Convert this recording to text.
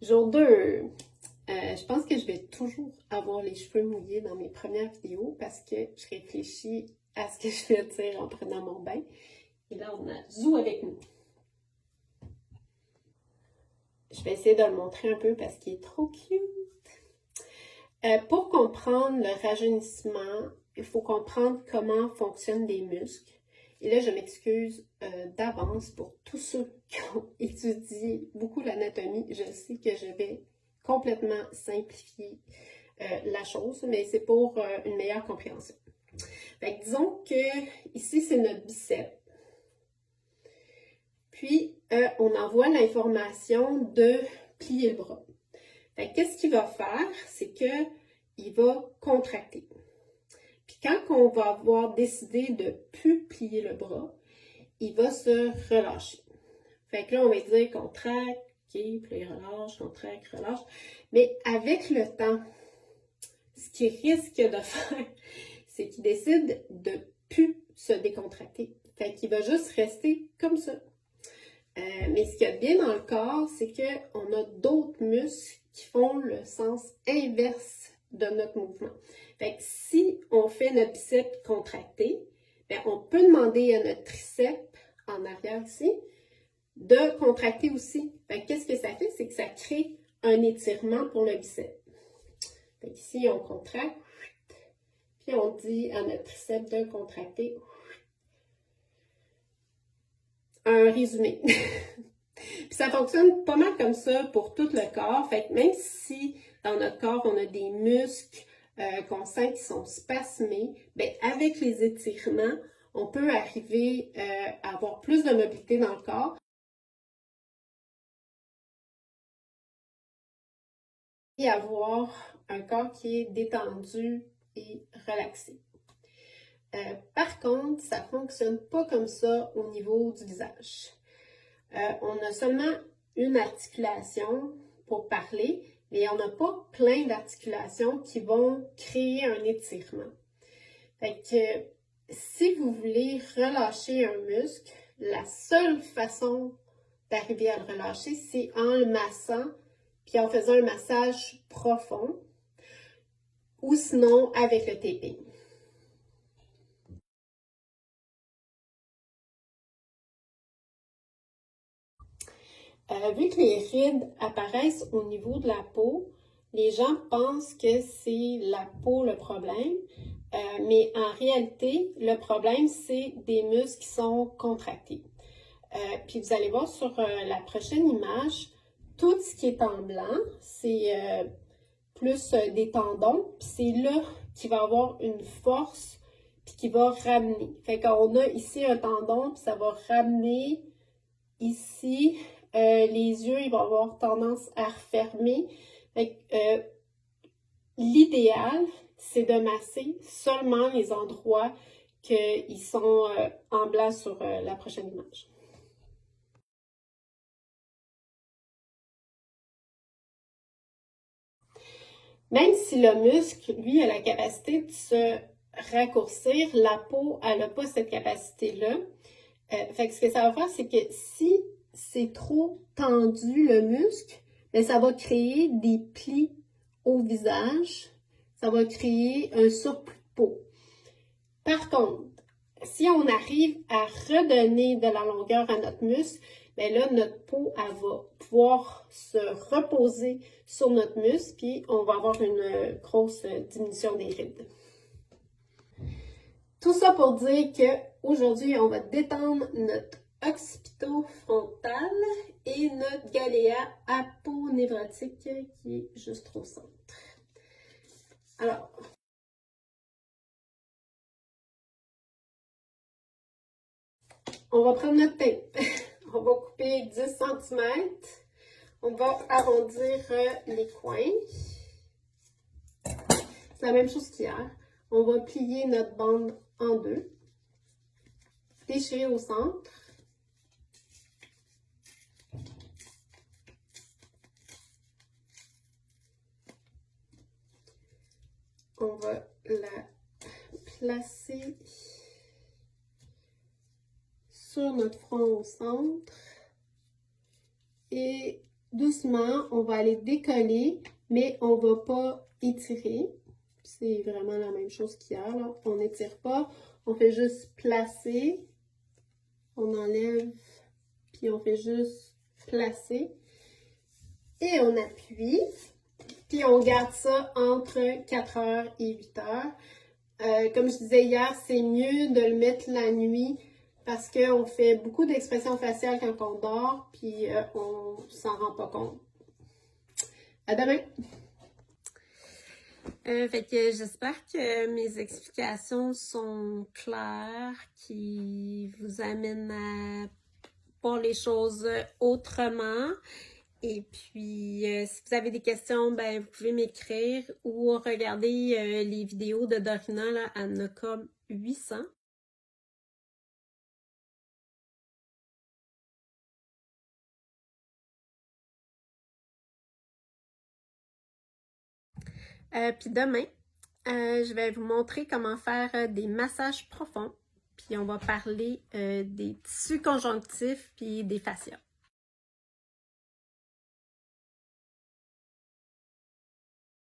Jour 2. Je pense que je vais toujours avoir les cheveux mouillés dans mes premières vidéos parce que je réfléchis à ce que je vais dire en prenant mon bain. Et là, on a Zou avec nous. Je vais essayer de le montrer un peu parce qu'il est trop cute. Pour comprendre le rajeunissement, il faut comprendre comment fonctionnent les muscles. Et là, je m'excuse d'avance pour tous ceux qui ont étudié beaucoup l'anatomie. Je sais que je vais complètement simplifier la chose, mais c'est pour une meilleure compréhension. Fait que disons que ici, c'est notre biceps. Puis, on envoie l'information de plier le bras. Fait que qu'est-ce qu'il va faire? C'est qu'il va contracter. Puis quand on va avoir décidé de plus plier le bras, il va se relâcher. Fait que là, on va dire contracte, ok, puis là, il relâche, contracte, relâche. Mais avec le temps, ce qu'il risque de faire, c'est qu'il décide de plus se décontracter. Fait qu'il va juste rester comme ça. Mais ce qu'il y a de bien dans le corps, c'est qu'on a d'autres muscles qui font le sens inverse de notre mouvement. Fait que si on fait notre biceps contracté, bien, on peut demander à notre triceps en arrière ici de contracter aussi. Fait que qu'est-ce que ça fait? C'est que ça crée un étirement pour le biceps. Fait ici, on contracte, puis on dit à notre triceps de contracter. Un résumé. Puis ça fonctionne pas mal comme ça pour tout le corps. Fait que même si dans notre corps, on a des muscles qu'on sent qui sont spasmés, bien, avec les étirements, on peut arriver à avoir plus de mobilité dans le corps. Et avoir un corps qui est détendu et relaxé. Par contre, ça ne fonctionne pas comme ça au niveau du visage. On a seulement une articulation pour parler, mais on n'a pas plein d'articulations qui vont créer un étirement. Fait que si vous voulez relâcher un muscle, la seule façon d'arriver à le relâcher, c'est en le massant, puis en faisant un massage profond, ou sinon avec le taping. Vu que les rides apparaissent au niveau de la peau, les gens pensent que c'est la peau le problème, mais en réalité, le problème, c'est des muscles qui sont contractés. Puis vous allez voir sur la prochaine image, tout ce qui est en blanc, c'est plus des tendons, puis c'est là qu'il va avoir une force, puis qui va ramener. Fait qu'on a ici un tendon, puis ça va ramener ici. Les yeux, ils vont avoir tendance à refermer. L'idéal, c'est de masser seulement les endroits qui sont en blanc sur la prochaine image. Même si le muscle, lui, a la capacité de se raccourcir, la peau, elle n'a pas cette capacité-là. Fait que ce que ça va faire, c'est que si c'est trop tendu, le muscle, bien, ça va créer des plis au visage. Ça va créer un surplus de peau. Par contre, si on arrive à redonner de la longueur à notre muscle, bien là, notre peau, elle va pouvoir se reposer sur notre muscle, puis on va avoir une grosse diminution des rides. Tout ça pour dire qu'aujourd'hui, on va détendre notre occipitofrontal et notre galéa aponévrotique qui est juste au centre. Alors, on va prendre notre tape. On va couper 10 cm. On va arrondir les coins. C'est la même chose qu'hier. On va plier notre bande en deux. Déchirer au centre. On va la placer sur notre front au centre et doucement, on va aller décoller, mais on va pas étirer. C'est vraiment la même chose qu'hier, là. On n'étire pas, on fait juste placer. On enlève, puis on fait juste placer. Et on appuie, puis on garde ça entre 4 heures et 8 heures. Comme je disais hier, c'est mieux de le mettre la nuit parce qu'on fait beaucoup d'expressions faciales quand on dort, puis on s'en rend pas compte. À demain! Fait que j'espère que mes explications sont claires, qui vous amènent à voir les choses autrement. Et puis, si vous avez des questions, ben, vous pouvez m'écrire ou regarder les vidéos de Dorina, là, elle en a comme 800. Puis demain, je vais vous montrer comment faire des massages profonds. Puis on va parler des tissus conjonctifs puis des fascias.